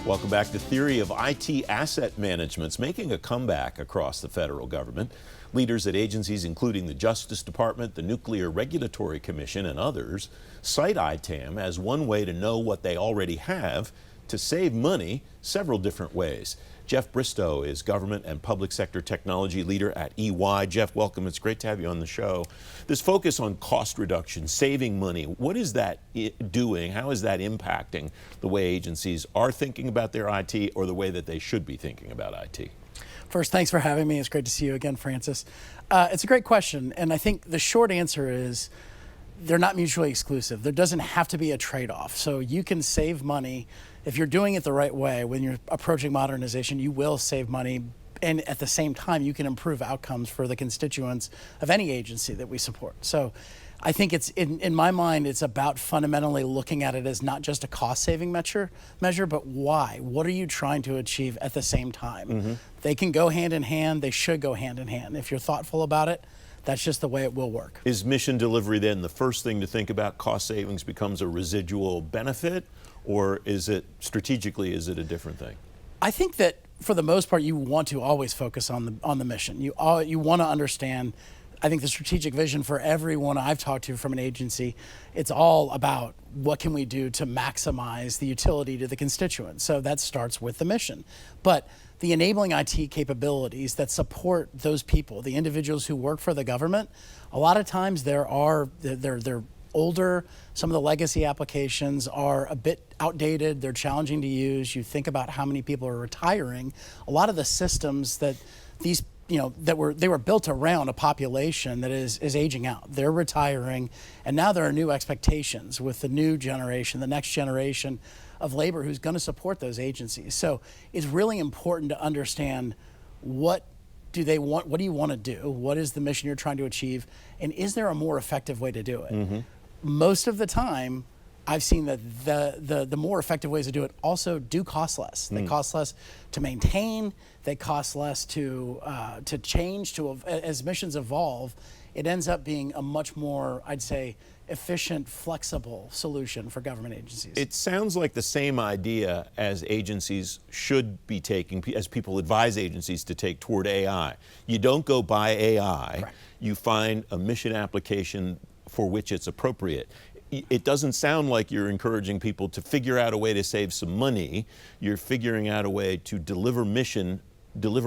Welcome back to Theory of IT Asset Management's making a comeback across the federal government. Leaders at agencies including the Justice Department, the Nuclear Regulatory Commission, and others cite ITAM as one way to know what they already have to save money several different ways. Jeff Bristow is Government and Public Sector Technology Leader at EY. Jeff, welcome. It's great to have you on the show. This focus on cost reduction, saving money, what is that doing? How is that impacting the way agencies are thinking about their IT or the way that they should be thinking about IT? First, thanks for having me. It's great to see you again, Francis. It's a great question, and I think the short answer is they're not mutually exclusive. There doesn't have to be a trade-off. So you can save money if you're doing it the right way. When you're approaching modernization, you will save money, and at the same time, you can improve outcomes for the constituents of any agency that we support. So I think it's, in my mind, it's about fundamentally looking at it as not just a cost-saving measure, but why? What are you trying to achieve at the same time? Mm-hmm. They can go hand in hand. They should go hand in hand. If you're thoughtful about it, that's just the way it will work. Is mission delivery then the first thing to think about? Cost savings becomes a residual benefit, or is it strategically, is it a different thing? I think that for the most part, you want to always focus on the mission. You want to understand. I think the strategic vision for everyone I've talked to from an agency, it's all about what can we do to maximize the utility to the constituents. So that starts with the mission. But the enabling IT capabilities that support those people, the individuals who work for the government, a lot of times they're older. Some of the legacy applications are a bit outdated. They're challenging to use. You think about how many people are retiring. A lot of the systems that these they were built around a population that is aging out. They're retiring, and now there are new expectations with the new generation, the next generation of labor who's going to support those agencies. So it's really important to understand what do they want, what do you want to do, what is the mission you're trying to achieve, and is there a more effective way to do it? Mm-hmm. Most of the time, I've seen that the more effective ways to do it also do cost less. They cost less to maintain. They cost less to change. As missions evolve, it ends up being a much more, I'd say, efficient, flexible solution for government agencies. It sounds like the same idea as agencies should be taking, as people advise agencies to take toward AI. You don't go buy AI. Correct. You find a mission application for which it's appropriate. It doesn't sound like you're encouraging people to figure out a way to save some money. You're figuring out a way to deliver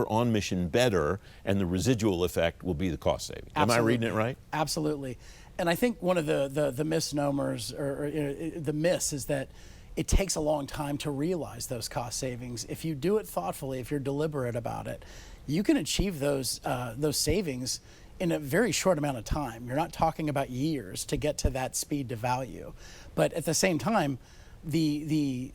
on mission better, and the residual effect will be the cost saving. Absolutely. Am I reading it right? Absolutely. And I think one of the misnomers or the miss is that it takes a long time to realize those cost savings. If you do it thoughtfully, if you're deliberate about it, you can achieve those savings in a very short amount of time. You're not talking about years to get to that speed to value. But at the same time, the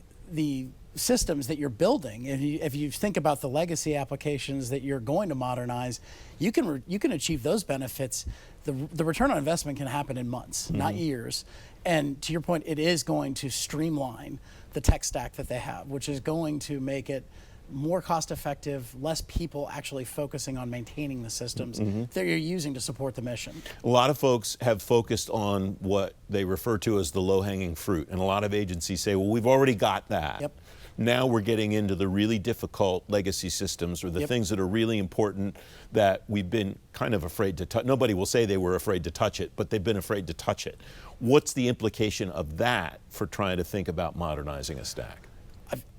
systems that you're building, if you think about the legacy applications that you're going to modernize, you can achieve those benefits. The return on investment can happen in months, not years. And to your point, it is going to streamline the tech stack that they have, which is going to make it more cost effective, less people actually focusing on maintaining the systems that you're using to support the mission. A lot of folks have focused on what they refer to as the low-hanging fruit, and a lot of agencies say, well, we've already got that. Yep. Now we're getting into the really difficult legacy systems, or the things that are really important that we've been kind of afraid to touch. Nobody will say they were afraid to touch it, but they've been afraid to touch it. What's the implication of that for trying to think about modernizing a stack?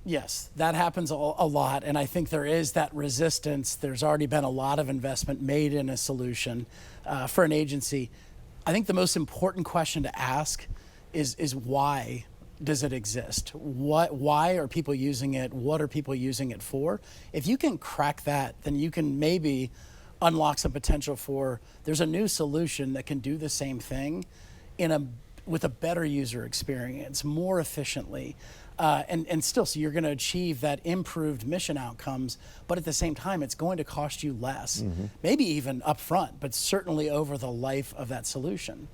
Yes, that happens a lot, and I think there is that resistance. There's already been a lot of investment made in a solution for an agency. I think the most important question to ask is why does it exist? Why are people using it? What are people using it for? If you can crack that, then you can maybe unlock some potential for there's a new solution that can do the same thing with a better user experience, more efficiently. And still, so you're going to achieve that improved mission outcomes, but at the same time, it's going to cost you less, maybe even upfront, but certainly over the life of that solution.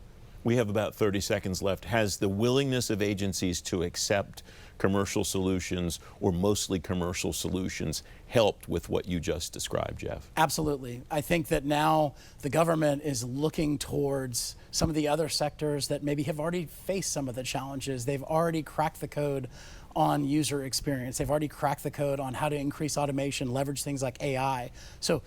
We have about 30 seconds left. Has the willingness of agencies to accept commercial solutions, or mostly commercial solutions, helped with what you just described, Jeff? Absolutely. I think that now the government is looking towards some of the other sectors that maybe have already faced some of the challenges. They've already cracked the code on user experience. They've already cracked the code on how to increase automation, leverage things like AI. So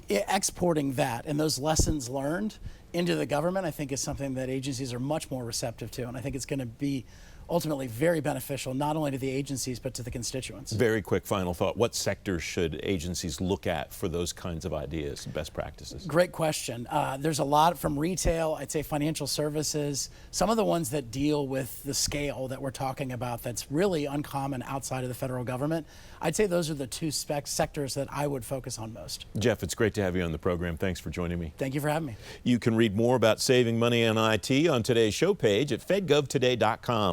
exporting that and those lessons learned into the government, I think, is something that agencies are much more receptive to. And I think it's going to be ultimately very beneficial, not only to the agencies, but to the constituents. Very quick final thought. What sectors should agencies look at for those kinds of ideas, best practices? Great question. There's a lot from retail, I'd say financial services, some of the ones that deal with the scale that we're talking about that's really uncommon outside of the federal government. I'd say those are the two sectors that I would focus on most. Jeff, it's great to have you on the program. Thanks for joining me. Thank you for having me. You can read more about saving money on IT on today's show page at fedgovtoday.com.